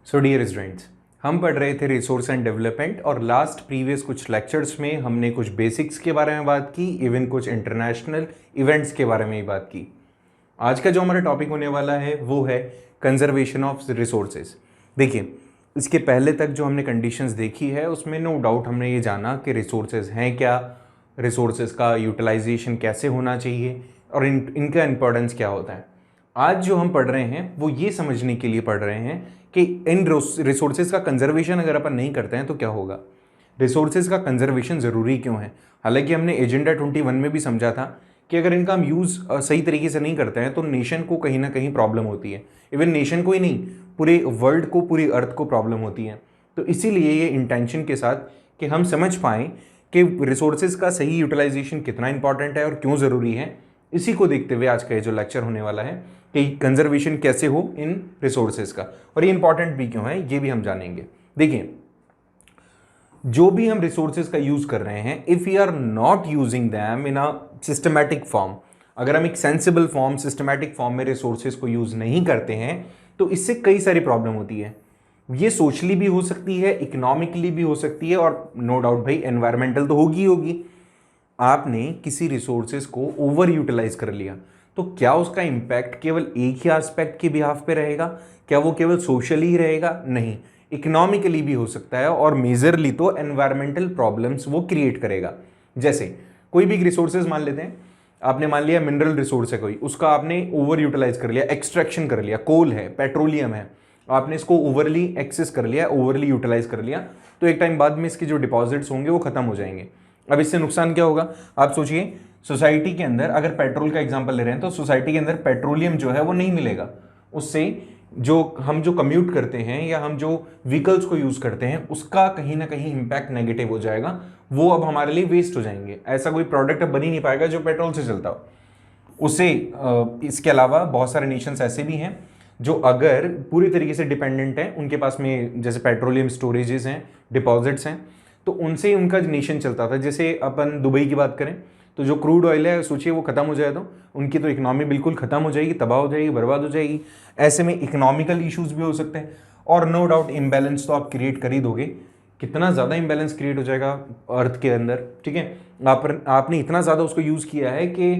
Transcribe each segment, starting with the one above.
So dear students, हम पढ़ रहे थे रिसोर्स एंड डेवलपमेंट और लास्ट प्रीवियस कुछ लेक्चर्स में हमने कुछ बेसिक्स के बारे में बात की, इवन कुछ इंटरनेशनल इवेंट्स के बारे में ही बात की। आज का जो हमारा टॉपिक होने वाला है वो है कंजर्वेशन ऑफ रिसोर्सेज। देखिए, इसके पहले तक जो हमने कंडीशंस देखी है उसमें नो डाउट हमने ये जाना कि रिसोर्सेज हैं क्या, रिसोर्सेज का यूटिलाइजेशन कैसे होना चाहिए और इनका इंपॉर्टेंस क्या होता है। आज जो हम पढ़ रहे हैं वो ये समझने के लिए पढ़ रहे हैं कि इन रिसोर्सेज का कंजर्वेशन अगर अपन नहीं करते हैं तो क्या होगा, रिसोर्सेज का कंजर्वेशन ज़रूरी क्यों है। हालांकि हमने एजेंडा 21 में भी समझा था कि अगर इनका हम यूज़ सही तरीके से नहीं करते हैं तो नेशन को कहीं ना कहीं प्रॉब्लम होती है। इवन नेशन को ही नहीं, पूरे वर्ल्ड को, पूरी अर्थ को प्रॉब्लम होती है। तो इसीलिए ये इंटेंशन के साथ कि हम समझ पाएँ कि रिसोर्सेज का सही यूटिलाइजेशन कितना इंपॉर्टेंट है और क्यों ज़रूरी है, इसी को देखते हुए आज का ये जो लेक्चर होने वाला है कि कंजर्वेशन कैसे हो इन रिसोर्सेज का, और ये इंपॉर्टेंट भी क्यों है ये भी हम जानेंगे। देखिए, जो भी हम रिसोर्सेज का यूज कर रहे हैं, if you are not using them in a systematic form, अगर हम एक सेंसिबल फॉर्म, सिस्टमैटिक फॉर्म में रिसोर्सेज को यूज नहीं करते हैं तो इससे कई सारी प्रॉब्लम होती है। ये सोशली भी हो सकती है, इकोनॉमिकली भी हो सकती है, और नो डाउट भाई एनवायरमेंटल तो होगी होगी। आपने किसी रिसोर्सेज को ओवर यूटिलाइज कर लिया तो क्या उसका इंपैक्ट केवल एक ही एस्पेक्ट के बिहाफ पे रहेगा? क्या वो केवल सोशली ही रहेगा? नहीं, इकोनॉमिकली भी हो सकता है, और मेजरली तो एनवायरमेंटल प्रॉब्लम्स वो क्रिएट करेगा। जैसे कोई भी रिसोर्सेज मान लेते हैं, आपने मान लिया मिनरल रिसोर्स है कोई, उसका आपने ओवर यूटिलाइज कर लिया, एक्सट्रैक्शन कर लिया, कोल है, पेट्रोलियम है, आपने इसको ओवरली एक्सेस कर लिया, ओवरली यूटिलाइज कर लिया, तो एक टाइम बाद में इसके जो डिपॉजिट्स होंगे वो खत्म हो जाएंगे। अब इससे नुकसान क्या होगा आप सोचिए। सोसाइटी के अंदर, अगर पेट्रोल का एग्जांपल ले रहे हैं तो सोसाइटी के अंदर पेट्रोलियम जो है वो नहीं मिलेगा। उससे जो हम जो कम्यूट करते हैं या हम जो व्हीकल्स को यूज करते हैं उसका कहीं ना कहीं इंपैक्ट नेगेटिव हो जाएगा, वो अब हमारे लिए वेस्ट हो जाएंगे। ऐसा कोई प्रोडक्ट अब बन ही नहीं पाएगा जो पेट्रोल से चलता हो। उससे इसके अलावा बहुत सारे नेशंस ऐसे भी हैं जो अगर पूरी तरीके से डिपेंडेंट हैं, उनके पास में जैसे पेट्रोलियम स्टोरेजेस हैं, डिपॉजिट्स हैं, तो उनसे उनका नेशन चलता था। जैसे अपन दुबई की बात करें तो जो क्रूड ऑयल है, सोचिए वो खत्म हो जाए तो उनकी तो इकोनॉमी बिल्कुल खत्म हो जाएगी, तबाह हो जाएगी, बर्बाद हो जाएगी। ऐसे में इकोनॉमिकल इश्यूज भी हो सकते हैं, और नो डाउट इम्बैलेंस तो आप क्रिएट कर ही दोगे। कितना ज़्यादा इम्बैलेंस क्रिएट हो जाएगा अर्थ के अंदर, ठीक है। आपने इतना ज़्यादा उसको यूज़ किया है कि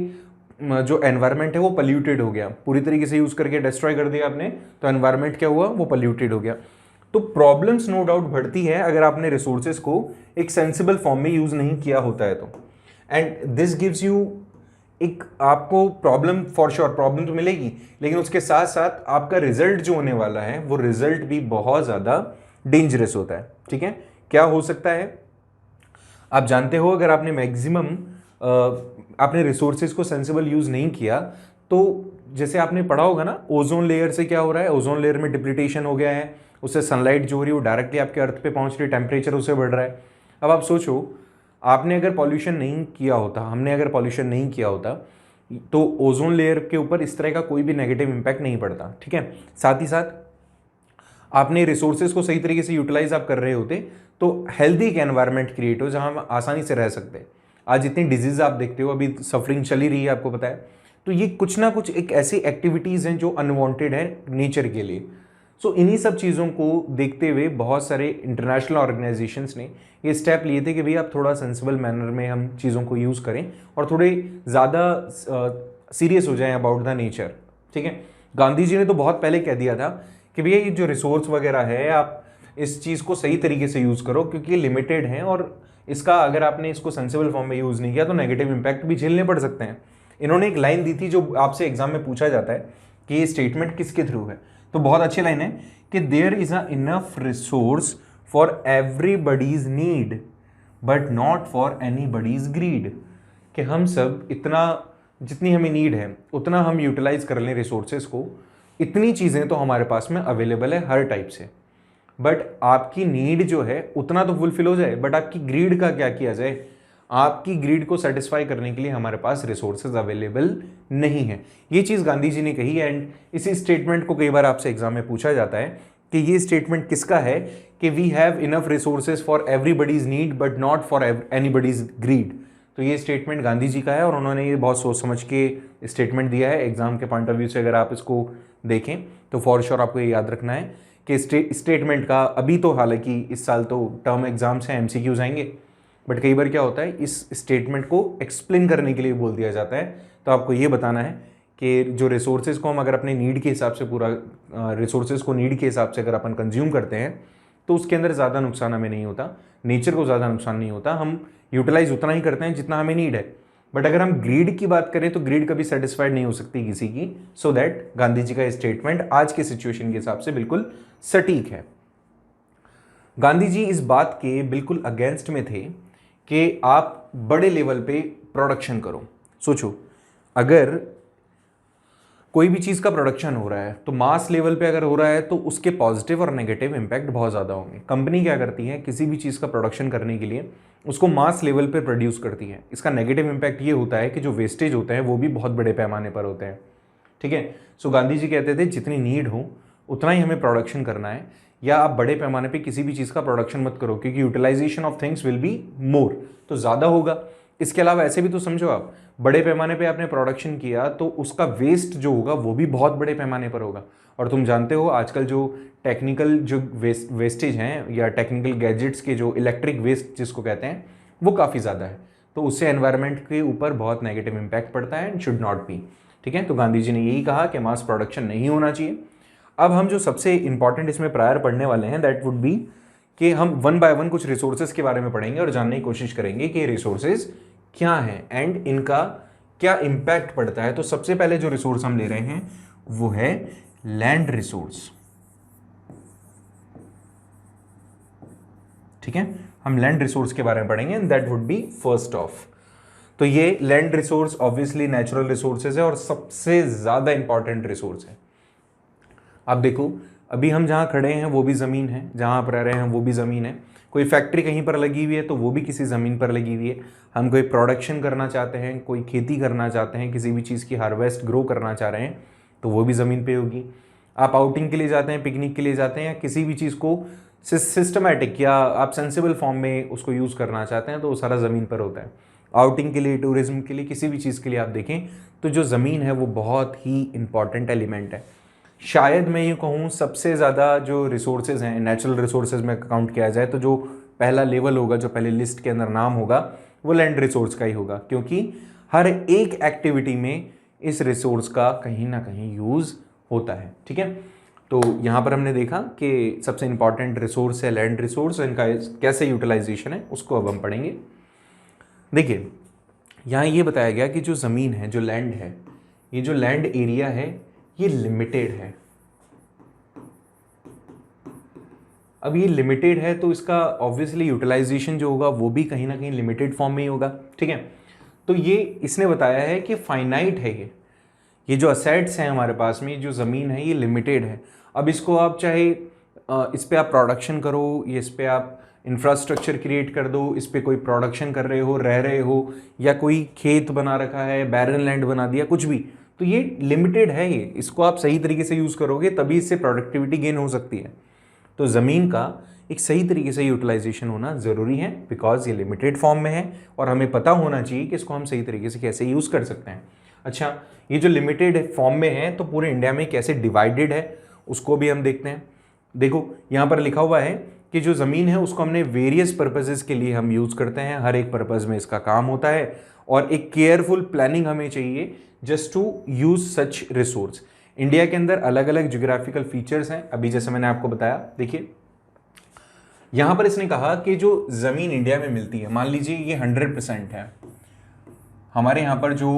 जो एनवायरनमेंट है वो पल्यूटेड हो गया, पूरी तरीके से यूज़ करके डिस्ट्रॉय कर दिया आपने, तो एनवायरनमेंट क्या हुआ, वो पल्यूटेड हो गया। तो प्रॉब्लम्स नो डाउट बढ़ती है अगर आपने रिसोर्सेज को एक सेंसिबल फॉर्म में यूज़ नहीं किया होता है तो। एंड दिस गिव्स यू, एक आपको प्रॉब्लम, फॉर श्योर प्रॉब्लम तो मिलेगी, लेकिन उसके साथ साथ आपका रिजल्ट जो होने वाला है वो रिजल्ट भी बहुत ज़्यादा डेंजरस होता है, ठीक है। क्या हो सकता है आप जानते हो, अगर आपने मैक्सिमम आपने रिसोर्सेज को सेंसिबल यूज़ नहीं किया तो जैसे आपने पढ़ा होगा ना, ओजोन लेयर से क्या हो रहा है, ओजोन लेयर में डिप्लीटेशन हो गया है, उससे सनलाइट जो हो रही है वो डायरेक्टली आपके अर्थ पे पहुंच रही है, टेम्परेचर उससे बढ़ रहा है। अब आप सोचो, आपने अगर पॉल्यूशन नहीं किया होता, हमने अगर पॉल्यूशन नहीं किया होता तो ओजोन लेयर के ऊपर इस तरह का कोई भी नेगेटिव इंपैक्ट नहीं पड़ता, ठीक है। साथ ही साथ आपने रिसोर्सेज को सही तरीके से यूटिलाइज आप कर रहे होते तो हेल्दी एक एनवायरनमेंट क्रिएट हो जहां हम आसानी से रह सकते हैं। आज इतनी डिजीज आप देखते हो, अभी सफरिंग चली रही है, आपको पता है। तो ये कुछ ना कुछ एक ऐसी एक्टिविटीज़ हैं जो अनवांटेड है नेचर के लिए। सो इन्हीं सब चीज़ों को देखते हुए बहुत सारे इंटरनेशनल ऑर्गेनाइजेशंस ने ये स्टेप लिए थे कि भाई आप थोड़ा सेंसिबल मैनर में हम चीज़ों को यूज़ करें और थोड़े ज़्यादा सीरियस हो जाएं अबाउट द नेचर, ठीक है। गांधी जी ने तो बहुत पहले कह दिया था कि भैया ये जो रिसोर्स वगैरह है, आप इस चीज़ को सही तरीके से यूज़ करो क्योंकि ये लिमिटेड है, और इसका अगर आपने इसको सेंसिबल फॉर्म में यूज़ नहीं किया तो नेगेटिव इंपैक्ट भी झेलने पड़ सकते हैं। इन्होंने एक लाइन दी थी जो आपसे एग्जाम में पूछा जाता है कि ये स्टेटमेंट किसके थ्रू है, तो बहुत अच्छी लाइन है कि there is a enough resource for everybody's need but not for anybody's greed. कि हम सब इतना, जितनी हमें नीड है उतना हम यूटिलाइज कर लें रिसोर्सेज को, इतनी चीज़ें तो हमारे पास में अवेलेबल है हर टाइप से, बट आपकी नीड जो है उतना तो फुलफिल हो जाए, बट आपकी ग्रीड का क्या किया जाए। आपकी ग्रीड को सेटिस्फाई करने के लिए हमारे पास रिसोर्सेज अवेलेबल नहीं है। ये चीज़ गांधी जी ने कही। एंड इसी स्टेटमेंट को कई बार आपसे एग्जाम में पूछा जाता है कि ये स्टेटमेंट किसका है, कि we have enough resources for everybody's need but not for anybody's greed. तो ये स्टेटमेंट गांधी जी का है और उन्होंने ये बहुत सोच समझ के स्टेटमेंट दिया है। एग्जाम के पॉइंट ऑफ व्यू से अगर आप इसको देखें तो फॉर श्योर आपको ये याद रखना है के स्टेटमेंट का, अभी तो हालांकि इस साल तो टर्म एग्जाम्स हैं, एमसीक्यूज आएंगे, बट कई बार क्या होता है इस स्टेटमेंट को एक्सप्लेन करने के लिए बोल दिया जाता है। तो आपको ये बताना है कि जो रिसोर्सेज को हम अगर अपने नीड के हिसाब से पूरा रिसोर्सेज को नीड के हिसाब से अगर अपन कंज्यूम करते हैं तो उसके अंदर ज़्यादा नुकसान हमें नहीं होता, नेचर को ज़्यादा नुकसान नहीं होता, हम यूटिलाइज उतना ही करते हैं जितना हमें नीड है। बट अगर हम ग्रीड की बात करें तो ग्रीड कभी सेटिस्फाइड नहीं हो सकती किसी की। सो दैट गांधी जी का स्टेटमेंट आज के सिचुएशन के हिसाब से बिल्कुल सटीक है। गांधी जी इस बात के बिल्कुल अगेंस्ट में थे कि आप बड़े लेवल पे प्रोडक्शन करो। सोचो, अगर कोई भी चीज़ का प्रोडक्शन हो रहा है तो मास लेवल पे अगर हो रहा है तो उसके पॉजिटिव और नेगेटिव इंपैक्ट बहुत ज़्यादा होंगे। कंपनी क्या करती है, किसी भी चीज़ का प्रोडक्शन करने के लिए उसको मास लेवल पे प्रोड्यूस करती है। इसका नेगेटिव इंपैक्ट ये होता है कि जो वेस्टेज होते हैं वो भी बहुत बड़े पैमाने पर होते हैं। ठीक है, सो गांधी जी कहते थे जितनी नीड हो उतना ही हमें प्रोडक्शन करना है, या आप बड़े पैमाने पे किसी भी चीज़ का प्रोडक्शन मत करो क्योंकि utilization of things will be more, तो ज़्यादा होगा। इसके अलावा ऐसे भी तो समझो, आप बड़े पैमाने पे आपने प्रोडक्शन किया तो उसका वेस्ट जो होगा वो भी बहुत बड़े पैमाने पर होगा। और तुम जानते हो आजकल जो टेक्निकल जो वेस्टेज हैं या टेक्निकल गैजेट्स के जो इलेक्ट्रिक वेस्ट जिसको कहते हैं वो काफ़ी ज़्यादा है, तो उससे एनवायरनमेंट के ऊपर बहुत नेगेटिव इंपैक्ट पड़ता है एंड शुड नॉट बी। ठीक है, तो गांधी जी ने यही कहा कि मास प्रोडक्शन नहीं होना चाहिए। अब हम जो सबसे इंपॉर्टेंट इसमें प्रायर पढ़ने वाले हैं दैट वुड बी कि हम वन बाय वन कुछ रिसोर्सेज के बारे में पढ़ेंगे और जानने की कोशिश करेंगे कि रिसोर्सेज क्या हैं एंड इनका क्या इम्पैक्ट पड़ता है। तो सबसे पहले जो रिसोर्स हम ले रहे हैं वो है लैंड रिसोर्स। ठीक है, हम लैंड रिसोर्स के बारे में पढ़ेंगे and that would be first of. तो ये land resource obviously natural resources है और सबसे ज्यादा इंपॉर्टेंट रिसोर्स है। आप देखो, अभी हम जहाँ खड़े हैं वो भी ज़मीन है, जहाँ आप रह रहे हैं वो भी ज़मीन है, कोई फैक्ट्री कहीं पर लगी हुई है तो वो भी किसी ज़मीन पर लगी हुई है। हम कोई प्रोडक्शन करना चाहते हैं, कोई खेती करना चाहते हैं, किसी भी चीज़ की हार्वेस्ट ग्रो करना चाह रहे हैं तो वो भी ज़मीन पे होगी। आप आउटिंग के लिए जाते हैं, पिकनिक के लिए जाते हैं, या किसी भी चीज़ को सिस्टमैटिक या आप सेंसिबल फॉर्म में उसको यूज़ करना चाहते हैं तो वो सारा ज़मीन पर होता है। आउटिंग के लिए, टूरिज्म के लिए, किसी भी चीज़ के लिए आप देखें तो जो ज़मीन है वो बहुत ही इंपॉर्टेंट एलिमेंट है। शायद मैं ये कहूँ सबसे ज़्यादा जो रिसोर्सेज हैं नेचुरल रिसोर्सेज में काउंट किया जाए तो जो पहला लेवल होगा, जो पहले लिस्ट के अंदर नाम होगा वो लैंड रिसोर्स का ही होगा, क्योंकि हर एक एक्टिविटी में इस रिसोर्स का कहीं ना कहीं यूज़ होता है। ठीक है, तो यहाँ पर हमने देखा कि सबसे इंपॉर्टेंट रिसोर्स है लैंड रिसोर्स, इनका कैसे यूटिलाइजेशन है उसको अब हम पढ़ेंगे। देखिए, यहाँ ये बताया गया कि जो ज़मीन है, जो लैंड है, ये जो लैंड एरिया है ये लिमिटेड है। अब ये लिमिटेड है तो इसका ऑब्वियसली यूटिलाइजेशन जो होगा वो भी कहीं ना कहीं लिमिटेड फॉर्म में ही होगा। ठीक है, तो ये इसने बताया है कि फाइनाइट है ये जो असेट्स हैं हमारे पास में, जो ज़मीन है ये लिमिटेड है। अब इसको आप चाहे इस पर आप प्रोडक्शन करो, या इस पर आप इंफ्रास्ट्रक्चर क्रिएट कर दो, इस पर कोई प्रोडक्शन कर रहे हो, रह रहे हो, या कोई खेत बना रखा है, बैरन लैंड बना दिया, कुछ भी, तो ये लिमिटेड है। ये इसको आप सही तरीके से यूज़ करोगे तभी इससे प्रोडक्टिविटी गेन हो सकती है। तो ज़मीन का एक सही तरीके से यूटिलाइजेशन होना ज़रूरी है बिकॉज ये लिमिटेड फॉर्म में है और हमें पता होना चाहिए कि इसको हम सही तरीके से कैसे यूज़ कर सकते हैं। अच्छा, ये जो लिमिटेड फॉर्म में है तो पूरे इंडिया में कैसे डिवाइडेड है उसको भी हम देखते हैं। देखो, यहाँ पर लिखा हुआ है कि जो ज़मीन है उसको हमने वेरियस पर्पजेज़ के लिए हम यूज़ करते हैं, हर एक पर्पज़ में इसका काम होता है और एक केयरफुल प्लानिंग हमें चाहिए just to use such resource. India के अंदर अलग अलग ज्योग्राफिकल फीचर्स हैं, अभी जैसे मैंने आपको बताया। देखिए, यहां पर इसने कहा कि जो जमीन इंडिया में मिलती है, मान लीजिए ये 100% है, हमारे यहां पर जो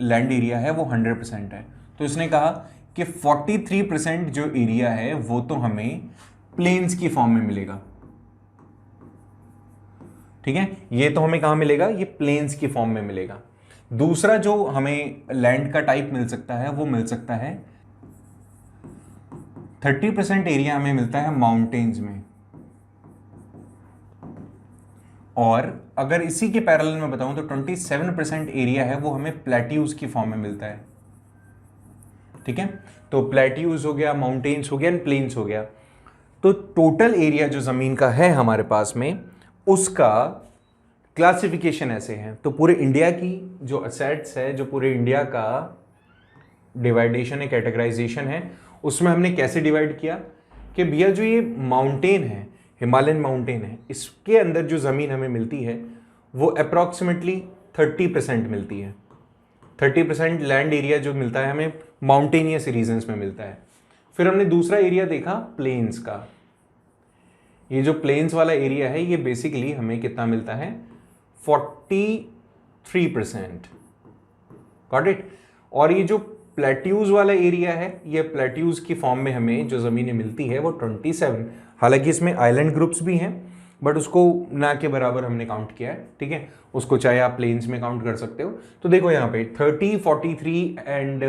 लैंड एरिया है वो 100% है, तो इसने कहा कि 43% जो एरिया है वो तो हमें प्लेन्स की फॉर्म में मिलेगा। ठीक है, ये तो हमें कहां मिलेगा, ये प्लेन्स की फॉर्म में मिलेगा। दूसरा जो हमें लैंड का टाइप मिल सकता है वो मिल सकता है 30% एरिया हमें मिलता है माउंटेन्स में, और अगर इसी के पैरेलल में बताऊं तो 27% एरिया है वो हमें प्लेट्यूज की फॉर्म में मिलता है। ठीक है, तो प्लेट्यूज हो गया, माउंटेन्स हो गया एंड प्लेन्स हो गया। तो टोटल एरिया जो जमीन का है हमारे पास में उसका क्लासिफिकेशन ऐसे हैं। तो पूरे इंडिया की जो असेट्स है, जो पूरे इंडिया का डिवाइडेशन है, कैटेगराइजेशन है, उसमें हमने कैसे डिवाइड किया कि भैया जो ये माउंटेन है, हिमालयन माउंटेन है, इसके अंदर जो ज़मीन हमें मिलती है वो अप्रॉक्सीमेटली 30% मिलती है। 30% लैंड एरिया जो मिलता है हमें माउंटेनियस रीजन्स में मिलता है। फिर हमने दूसरा एरिया देखा प्लेन्स का। ये जो प्लेन्स वाला एरिया है ये बेसिकली हमें कितना मिलता है, 43%। Got it. और ये जो प्लेट्यूज वाला एरिया है, ये प्लेट्यूज की फॉर्म में हमें जो ज़मीनें मिलती है वो 27। हालांकि इसमें आइलैंड ग्रुप्स भी हैं बट उसको ना के बराबर हमने काउंट किया है, ठीक है। उसको चाहे आप प्लेन्स में काउंट कर सकते हो। तो देखो यहाँ पे 30, 43 एंड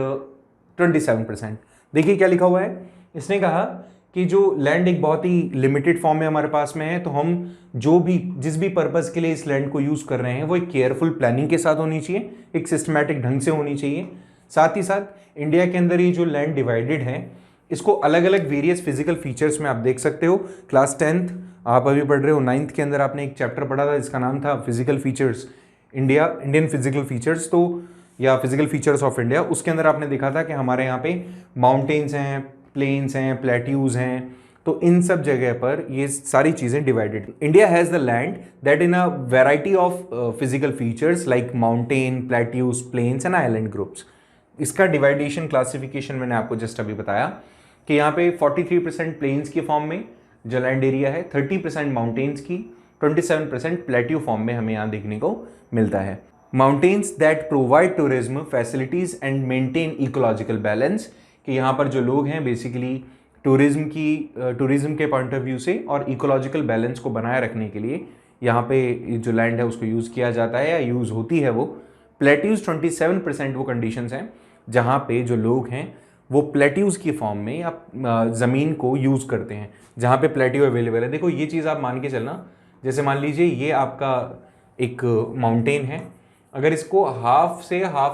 27%। देखिए क्या लिखा हुआ है, इसने कहा कि जो लैंड एक बहुत ही लिमिटेड फॉर्म में हमारे पास में है, तो हम जिस भी पर्पज़ के लिए इस लैंड को यूज़ कर रहे हैं वो एक केयरफुल प्लानिंग के साथ होनी चाहिए, एक सिस्टमैटिक ढंग से होनी चाहिए। साथ ही साथ इंडिया के अंदर ये जो लैंड डिवाइडेड है इसको अलग अलग वेरियस फिजिकल फीचर्स में आप देख सकते हो। क्लास 10th आप अभी पढ़ रहे हो, 9th के अंदर आपने एक चैप्टर पढ़ा था जिसका नाम था physical features Indian physical features, तो या फिजिकल फीचर्स ऑफ इंडिया। उसके अंदर आपने देखा था कि हमारे यहाँ पे माउंटेन्स हैं, प्लेन्स हैं, प्लेट्यूज हैं, तो इन सब जगह पर ये सारी चीज़ें divided. India has the land that in a variety of physical features like mountain, plateaus, plains and island groups. इसका डिवाइडेशन क्लासिफिकेशन मैंने आपको जस्ट अभी बताया कि यहाँ पे 43% प्लेन्स की फॉर्म में जो लैंड एरिया है, 30% माउंटेन्स की, 27% प्लेट्यू फॉर्म में हमें यहाँ देखने को मिलता है। Mountains that provide tourism facilities and maintain ecological balance, कि यहाँ पर जो लोग हैं बेसिकली टूरिज्म के पॉइंट ऑफ व्यू से और इकोलॉजिकल बैलेंस को बनाए रखने के लिए यहाँ पे जो लैंड है उसको यूज़ किया जाता है या यूज़ होती है वो। प्लेट्यूज 27% वो कंडीशंस हैं जहाँ पे जो लोग हैं वो प्लेट्यूज की फॉर्म में या ज़मीन को यूज़ करते हैं, जहाँ पे प्लेट्यू अवेलेबल है। देखो ये चीज़ आप मान के चलना, जैसे मान लीजिए ये आपका एक माउंटेन है, अगर इसको हाफ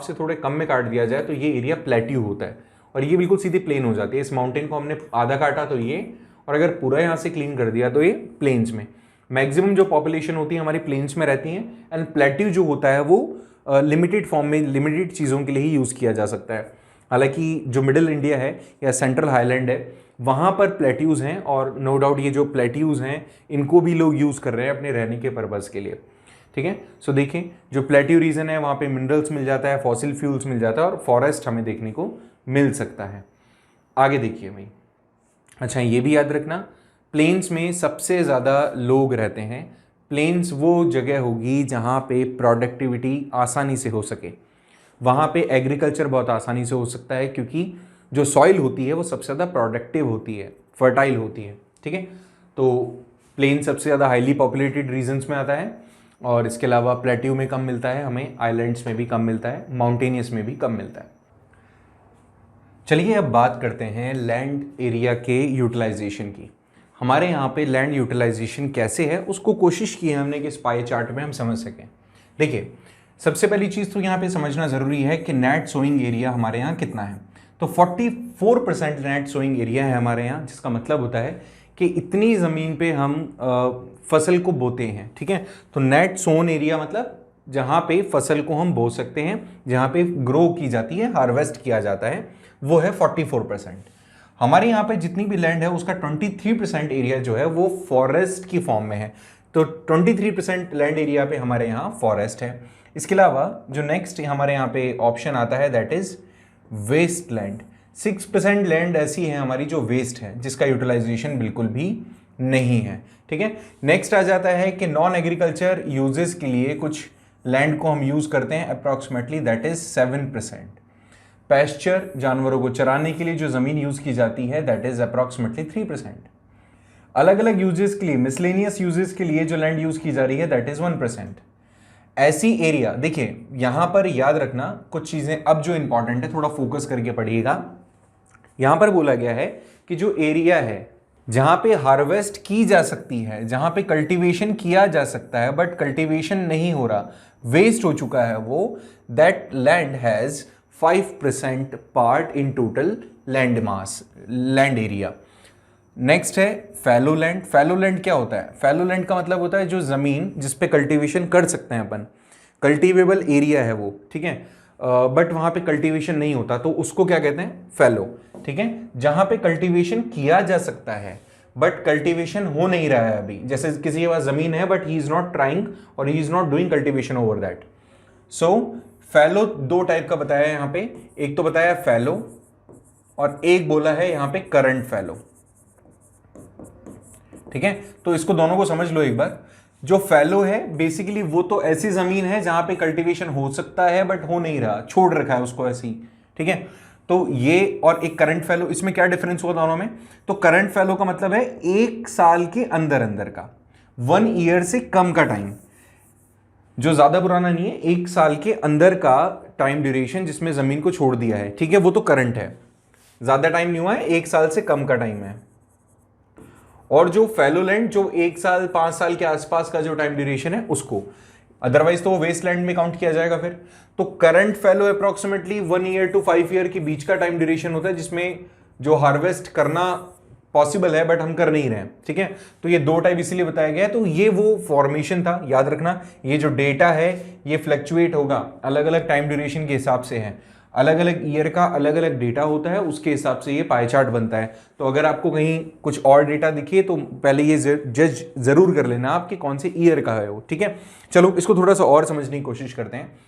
से थोड़े कम में काट दिया जाए तो ये एरिया प्लेट्यू होता है और ये बिल्कुल सीधी प्लेन हो जाती है। इस माउंटेन को हमने आधा काटा तो ये, और अगर पूरा यहाँ से क्लीन कर दिया तो ये प्लेन्स में। मैक्सिमम जो पॉपुलेशन होती है हमारी प्लेन्स में रहती है, एंड प्लेट्यू जो होता है वो लिमिटेड फॉर्म में लिमिटेड चीज़ों के लिए ही यूज़ किया जा सकता है। हालांकि जो मिडिल इंडिया है या सेंट्रल हाईलैंड है वहाँ पर प्लेट्यूज़ हैं, और नो डाउट ये जो प्लेट्यूज़ हैं इनको भी लोग यूज़ कर रहे हैं अपने रहने के पर्पज़ के लिए, ठीक है। सो देखें जो प्लेट्यू रीजन है वहाँ पे मिनरल्स मिल जाता है, फॉसिल फ्यूल्स मिल जाता है और फॉरेस्ट हमें देखने को मिल सकता है। आगे देखिए भाई, अच्छा ये भी याद रखना, प्लेन्स में सबसे ज़्यादा लोग रहते हैं। प्लेन्स वो जगह होगी जहाँ पे प्रोडक्टिविटी आसानी से हो सके, वहाँ पे एग्रीकल्चर बहुत आसानी से हो सकता है क्योंकि जो सॉइल होती है वो सबसे ज़्यादा प्रोडक्टिव होती है, फर्टाइल होती है, ठीक है। तो प्लेन सबसे ज़्यादा हाईली पॉपुलेटेड रीजन्स में आता है, और इसके अलावा प्लेट्यू में कम मिलता है हमें, आइलैंड्स में भी कम मिलता है, माउंटेनियस में भी कम मिलता है। चलिए अब बात करते हैं लैंड एरिया के यूटिलाइजेशन की। हमारे यहाँ पे लैंड यूटिलाइजेशन कैसे है उसको कोशिश की है हमने कि इस पाई चार्ट में हम समझ सकें। देखिए सबसे पहली चीज़ तो यहाँ पे समझना ज़रूरी है कि नेट सोइंग एरिया हमारे यहाँ कितना है। तो 44% नेट सोइंग एरिया है हमारे यहाँ, जिसका मतलब होता है कि इतनी ज़मीन पे हम फसल को बोते हैं, ठीक है। तो नेट सोन एरिया मतलब जहाँ पे फसल को हम बो सकते हैं, जहाँ पे ग्रो की जाती है, हार्वेस्ट किया जाता है, वो है 44%। हमारे यहाँ पे जितनी भी लैंड है उसका 23% एरिया जो है वो फॉरेस्ट की फॉर्म में है। तो 23% लैंड एरिया पे हमारे यहाँ फॉरेस्ट है। इसके अलावा जो नेक्स्ट हमारे यहाँ पे ऑप्शन आता है that is waste land. 6% land ऐसी है हमारी जो वेस्ट है, जिसका यूटिलाइजेशन बिल्कुल भी नहीं है, ठीक है। नेक्स्ट आ जाता है कि नॉन एग्रीकल्चर यूजेस के लिए कुछ लैंड को हम यूज करते हैं अप्रॉक्सीमेटली दैट इज 7%। पैस्चर जानवरों को चराने के लिए जो जमीन यूज की जाती है दैट इज अप्रॉक्सीमेटली 3%। अलग अलग यूजेस के लिए, मिसलेनियस यूजेस के लिए जो लैंड यूज की जा रही है दैट इज 1%। ऐसी एरिया, देखिए यहां पर याद रखना कुछ चीजें अब जो इंपॉर्टेंट है, थोड़ा फोकस करके पढ़िएगा। यहां पर बोला गया है कि जो एरिया है जहां पे हार्वेस्ट की जा सकती है, जहां पे कल्टीवेशन किया जा सकता है बट कल्टीवेशन नहीं हो रहा, वेस्ट हो चुका है वो, that land has 5% part in total land mass, land area. Next है फैलो लैंड। फैलो लैंड क्या होता है? फैलो लैंड का मतलब होता है जो जमीन जिस पे कल्टीवेशन कर सकते हैं अपन, कल्टीवेबल एरिया है वो, ठीक है, बट वहां पे कल्टीवेशन नहीं होता, तो उसको क्या कहते हैं? फैलो। ठीक है, जहां पे कल्टीवेशन किया जा सकता है बट कल्टीवेशन हो नहीं रहा है अभी। जैसे किसी के पास जमीन है but he is not trying और he is not doing cultivation over that. So fallow दो टाइप का बताया है यहां पे, एक तो बताया फैलो और एक बोला है यहां पे करंट फैलो। ठीक है, तो इसको दोनों को समझ लो एक बार। जो फैलो है बेसिकली वो तो ऐसी जमीन है जहां पे कल्टीवेशन हो सकता है बट हो नहीं रहा, छोड़ रखा है उसको ऐसी। ठीक है, तो ये और एक करंट फैलो, इसमें क्या डिफरेंस हुआ दोनों में? तो करंट फैलो का मतलब है 1 साल के अंदर अंदर का, 1 ईयर से कम का टाइम, जो ज्यादा पुराना नहीं है, 1 साल के अंदर का टाइम ड्यूरेशन जिसमें जमीन को छोड़ दिया है। ठीक है, वो तो करंट है, ज्यादा टाइम नहीं हुआ है, 1 साल से कम का टाइम है। और जो फैलो लैंड जो 1 साल 5 साल के आसपास का जो टाइम ड्यूरेशन है उसको, अदरवाइज तो वो वेस्ट लैंड में काउंट किया जाएगा फिर। तो current fallow approximately 1 year to 5 year के बीच का टाइम ड्यूरेशन होता है जिसमें जो हार्वेस्ट करना पॉसिबल है बट हम कर नहीं रहे हैं। ठीक है, तो ये दो टाइप इसीलिए बताया गया है। तो ये वो फॉर्मेशन था, याद रखना ये जो डेटा है ये फ्लक्चुएट होगा, अलग अलग टाइम ड्यूरेशन के हिसाब से है, अलग अलग ईयर का अलग अलग डेटा होता है, उसके हिसाब से ये पाई चार्ट बनता है। तो अगर आपको कहीं कुछ और डेटा दिखे तो पहले ये जज जरूर कर लेना आपके कौन से ईयर का है वो। ठीक है, चलो इसको थोड़ा सा और समझने की कोशिश करते हैं।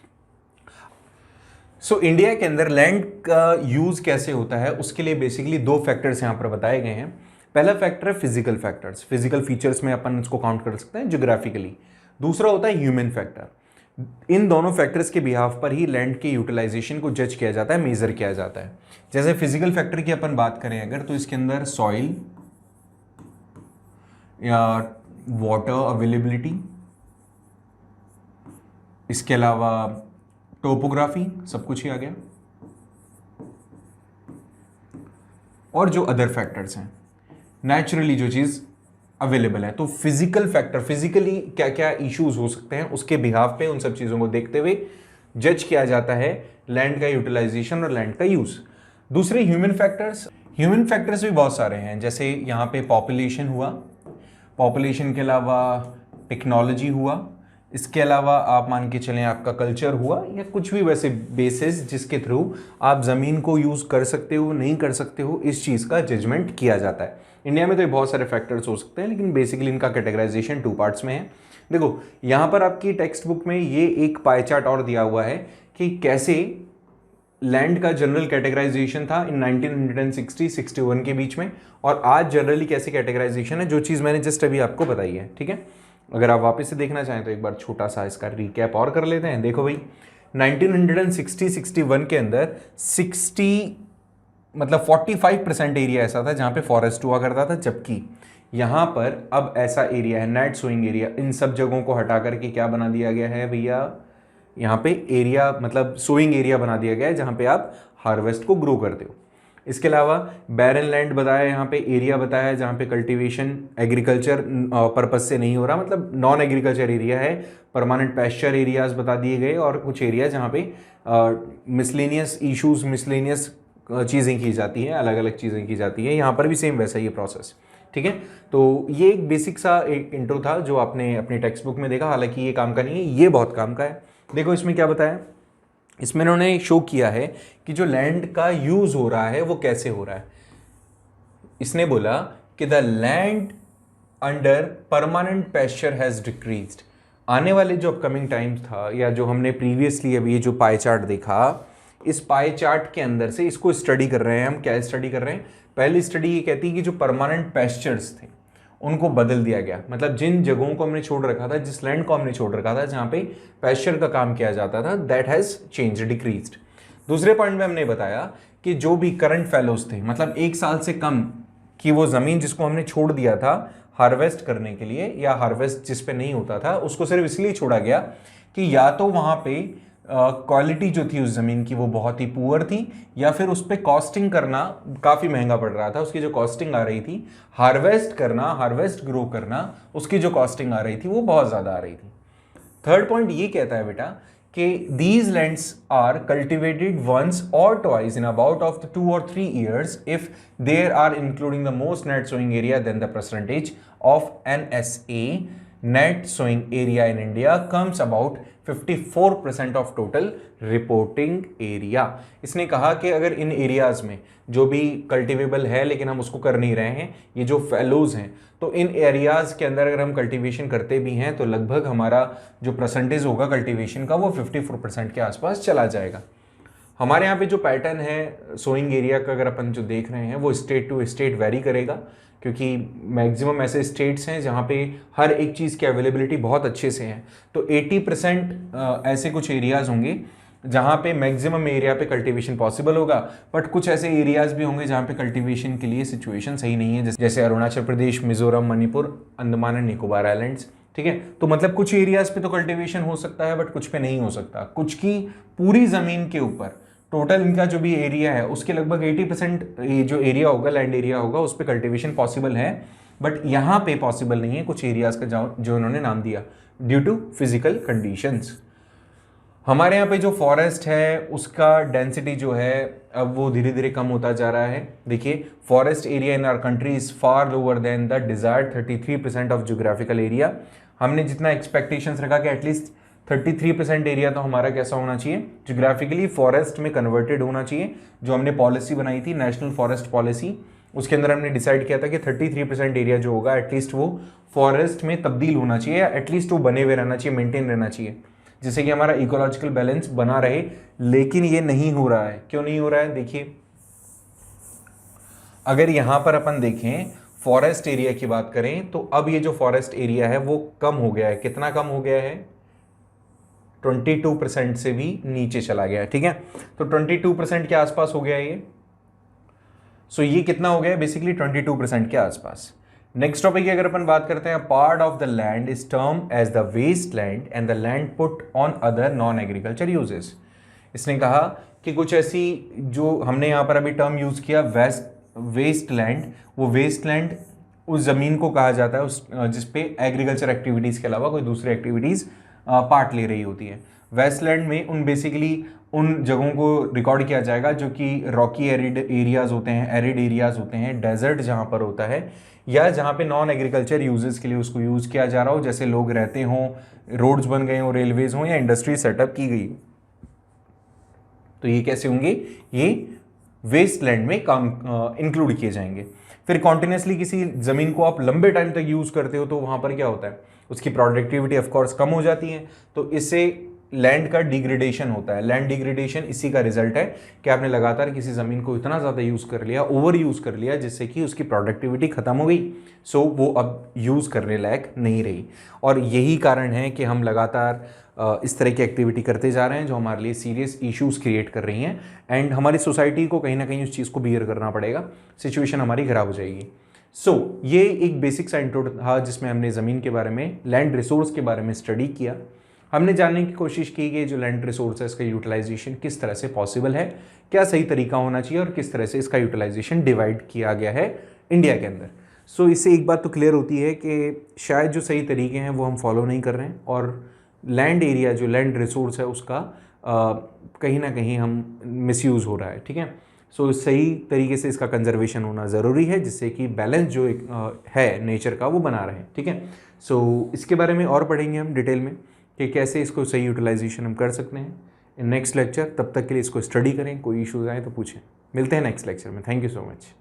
सो इंडिया के अंदर लैंड का यूज कैसे होता है उसके लिए बेसिकली 2 फैक्टर्स यहां पर बताए गए हैं। पहला फैक्टर है फिजिकल फैक्टर्स, फिजिकल फीचर्स में अपन इसको काउंट कर सकते हैं ज्योग्राफिकली। दूसरा होता है ह्यूमन फैक्टर। इन दोनों फैक्टर्स के बिहाफ पर ही लैंड के यूटिलाइजेशन को जज किया जाता है, मेजर किया जाता है। जैसे फिजिकल फैक्टर की अपन बात करें अगर, तो इसके अंदर सॉइल या वाटर अवेलेबिलिटी, इसके अलावा टोपोग्राफी, सब कुछ ही आ गया, और जो अदर फैक्टर्स हैं नेचुरली जो चीज अवेलेबल है। तो फिजिकल फैक्टर, फिजिकली क्या क्या इश्यूज हो सकते हैं उसके बिहाफ पे उन सब चीजों को देखते हुए जज किया जाता है लैंड का यूटिलाइजेशन और लैंड का यूज। दूसरे ह्यूमन फैक्टर्स, ह्यूमन फैक्टर्स भी बहुत सारे हैं। जैसे यहाँ पे पॉपुलेशन हुआ, पॉपुलेशन के अलावा टेक्नोलॉजी हुआ, इसके अलावा आप मान के चलें आपका कल्चर हुआ, या कुछ भी वैसे बेसिस जिसके थ्रू आप ज़मीन को यूज़ कर सकते हो नहीं कर सकते हो, इस चीज़ का जजमेंट किया जाता है। इंडिया में तो बहुत सारे फैक्टर्स हो सकते हैं लेकिन बेसिकली इनका कैटेगराइजेशन 2 पार्ट्स में है। देखो यहाँ पर आपकी टेक्स्ट बुक में ये एक पाई चार्ट और दिया हुआ है कि कैसे लैंड का जनरल कैटेगराइजेशन था इन 1960-61 के बीच में, और आज जनरली कैसे कैटेगराइजेशन है, जो चीज़ मैंने जस्ट अभी आपको बताई है। ठीक है, अगर आप वापस से देखना चाहें तो एक बार छोटा सा इसका रिकैप और कर लेते हैं। देखो भाई 1960-61 के अंदर 45% एरिया ऐसा था जहां पे फॉरेस्ट हुआ करता था, जबकि यहां पर अब ऐसा एरिया है नेट सोइंग एरिया, इन सब जगहों को हटा करके क्या बना दिया गया है भैया, यहाँ पे एरिया मतलब सोइंग एरिया बना दिया गया है जहां पे आप हार्वेस्ट को ग्रो करते हो। इसके अलावा बैरन लैंड बताया, यहाँ पे एरिया बताया है जहाँ पे कल्टीवेशन एग्रीकल्चर पर्पज से नहीं हो रहा, मतलब नॉन एग्रीकल्चर एरिया है। परमानेंट पैस्चर एरियाज बता दिए गए और कुछ एरिया जहाँ पे मिसलेनियस इश्यूज, मिसलेनियस चीज़ें की जाती हैं, अलग अलग चीज़ें की जाती हैं। यहाँ पर भी सेम वैसा ही प्रोसेस। ठीक है, तो ये एक बेसिक सा एक इंट्रो था जो आपने अपनी टेक्स्ट बुक में देखा, हालांकि ये काम का नहीं है, ये बहुत काम का है। देखो इसमें क्या बताया, इसमें उन्होंने शो किया है कि जो लैंड का यूज हो रहा है वो कैसे हो रहा है। इसने बोला कि the land under permanent pasture has decreased. आने वाले जो अपकमिंग टाइम्स था या जो हमने प्रीवियसली अभी जो पाई चार्ट देखा, इस पाई चार्ट के अंदर से इसको स्टडी कर रहे हैं हम। क्या स्टडी कर रहे हैं? पहली स्टडी ये कहती है कि जो परमानेंट पैस्चर्स थे उनको बदल दिया गया, मतलब जिन जगहों को हमने छोड़ रखा था, जिस लैंड को हमने छोड़ रखा था जहां पे पैस्चर का काम किया जाता था, दैट हैज चेंज डिक्रीज्ड। दूसरे पॉइंट में हमने बताया कि जो भी करंट फैलोज थे, मतलब 1 साल से कम की वो जमीन जिसको हमने छोड़ दिया था हार्वेस्ट करने के लिए, या हार्वेस्ट जिस पे नहीं होता था उसको सिर्फ इसलिए छोड़ा गया कि या तो वहां पे क्वालिटी जो थी उस ज़मीन की वो बहुत ही पुअर थी, या फिर उस पर कॉस्टिंग करना काफ़ी महंगा पड़ रहा था। उसकी जो कॉस्टिंग आ रही थी, हार्वेस्ट करना, हार्वेस्ट ग्रो करना, उसकी जो कॉस्टिंग आ रही थी वो बहुत ज़्यादा आ रही थी। थर्ड पॉइंट ये कहता है बेटा कि these lands are cultivated once और twice in about of the 2 or 3 years if there are including the most net sowing area, then the percentage of NSA net sowing area in India comes about 54% of total reporting area. इसने कहा कि अगर इन areas में जो भी cultivable है लेकिन हम उसको कर नहीं रहे हैं, ये जो फैलोज हैं, तो इन एरियाज के अंदर अगर हम कल्टीवेशन करते भी हैं तो लगभग हमारा जो परसेंटेज होगा कल्टीवेशन का वो 54% के आसपास चला जाएगा। हमारे यहाँ पे जो पैटर्न है सोइंग एरिया का अगर अपन जो देख रहे हैं वो स्टेट टू स्टेट वेरी करेगा, क्योंकि मैक्सिमम ऐसे स्टेट्स हैं जहाँ पे हर एक चीज़ की अवेलेबिलिटी बहुत अच्छे से है। तो 80% ऐसे कुछ एरियाज़ होंगे जहाँ पे मैक्सिमम एरिया पे कल्टीवेशन पॉसिबल होगा, बट कुछ ऐसे एरियाज़ भी होंगे जहाँ पे कल्टीवेशन के लिए सिचुएशन सही नहीं है, जैसे अरुणाचल प्रदेश, मिजोरम, मणिपुर, अंडमान एंड निकोबार आइलैंड्स। ठीक है, तो मतलब कुछ एरियाज़ पे तो कल्टीवेशन हो सकता है बट कुछ पे नहीं हो सकता। कुछ की पूरी ज़मीन के ऊपर टोटल इनका जो भी एरिया है उसके लगभग 80% जो एरिया होगा, लैंड एरिया होगा, उस पर कल्टीवेशन पॉसिबल है, बट यहाँ पे पॉसिबल नहीं है कुछ एरियाज का जो इन्होंने नाम दिया ड्यू टू फिजिकल कंडीशंस। हमारे यहाँ पे जो फॉरेस्ट है उसका डेंसिटी जो है अब वो धीरे धीरे कम होता जा रहा है। देखिए, forest area in our country is far lower than the desired 33% of geographical area. हमने जितना एक्सपेक्टेशंस रखा कि एटलीस्ट 33% एरिया तो हमारा कैसा होना चाहिए, ज्योग्राफिकली फॉरेस्ट में कन्वर्टेड होना चाहिए। जो हमने पॉलिसी बनाई थी नेशनल फॉरेस्ट पॉलिसी, उसके अंदर हमने डिसाइड किया था कि 33% एरिया जो होगा एटलीस्ट वो फॉरेस्ट में तब्दील होना चाहिए, या एटलीस्ट वो बने हुए रहना चाहिए, मेंटेन रहना चाहिए, जिससे कि हमारा इकोलॉजिकल बैलेंस बना रहे। लेकिन ये नहीं हो रहा है। क्यों नहीं हो रहा है? देखिए, अगर यहां पर अपन देखें फॉरेस्ट एरिया की बात करें तो अब ये जो फॉरेस्ट एरिया है वो कम हो गया है। कितना कम हो गया है? 22% से भी नीचे चला गया है। ठीक है, तो 22% के आसपास हो गया ये। सो ये कितना हो गया? बेसिकली 22% के आसपास। नेक्स्ट टॉपिक की अगर अपन बात करते हैं, part of the land is term as the waste land and the land put on other non agriculture uses. इसने कहा कि कुछ ऐसी जो हमने यहाँ पर अभी टर्म यूज किया वेस्ट लैंड, वो वेस्ट लैंड उस जमीन को कहा जाता है उस जिसपे एग्रीकल्चर एक्टिविटीज के अलावा कोई दूसरी एक्टिविटीज पार्ट ले रही होती है। वेस्टलैंड में उन बेसिकली उन जगहों को रिकॉर्ड किया जाएगा जो कि रॉकी एरिड एरियाज होते हैं, एरिड एरियाज होते हैं, डेजर्ट जहाँ पर होता है, या जहाँ पे नॉन एग्रीकल्चर यूजेस के लिए उसको यूज़ किया जा रहा हो, जैसे लोग रहते हों, रोड्स बन गए हों, रेलवेज हों, या इंडस्ट्री सेटअप की गई। तो ये कैसे होंगे? ये वेस्टलैंड में काम इंक्लूड किए जाएंगे। फिर कॉन्टिन्यूसली किसी ज़मीन को आप लंबे टाइम तक यूज़ करते हो तो वहाँ पर क्या होता है, उसकी प्रोडक्टिविटी ऑफकोर्स कम हो जाती है, तो इससे लैंड का डिग्रेडेशन होता है। लैंड डिग्रेडेशन इसी का रिजल्ट है कि आपने लगातार किसी ज़मीन को इतना ज़्यादा यूज़ कर लिया, ओवर यूज़ कर लिया, जिससे कि उसकी प्रोडक्टिविटी ख़त्म हो गई। सो वो अब यूज़ करने लायक नहीं रही। और यही कारण है कि हम लगातार इस तरह की एक्टिविटी करते जा रहे हैं जो हमारे लिए सीरियस इश्यूज़ क्रिएट कर रही हैं, एंड हमारी सोसाइटी को कहीं ना कहीं उस चीज़ को बियर करना पड़ेगा, सिचुएशन हमारी ख़राब हो जाएगी। सो ये एक बेसिक सा इंट्रो था जिसमें हमने ज़मीन के बारे में, लैंड रिसोर्स के बारे में स्टडी किया। हमने जानने की कोशिश की कि जो लैंड रिसोर्स है इसका यूटिलाइजेशन किस तरह से पॉसिबल है, क्या सही तरीका होना चाहिए, और किस तरह से इसका यूटिलाइजेशन डिवाइड किया गया है इंडिया के अंदर। सो इससे एक बात तो क्लियर होती है कि शायद जो सही तरीके हैं वो हम फॉलो नहीं कर रहे हैं, और लैंड एरिया जो लैंड रिसोर्स है उसका कहीं ना कहीं हम मिसयूज़ हो रहा है। ठीक है, सो सही तरीके से इसका कंजर्वेशन होना ज़रूरी है, जिससे कि बैलेंस जो एक है नेचर का वो बना रहे। ठीक है, सो इसके बारे में और पढ़ेंगे हम डिटेल में कि कैसे इसको सही यूटिलाइजेशन हम कर सकते हैं इन नेक्स्ट लेक्चर। तब तक के लिए इसको स्टडी करें, कोई इश्यूज़ आए तो पूछें। मिलते हैं नेक्स्ट लेक्चर में। Thank you so much.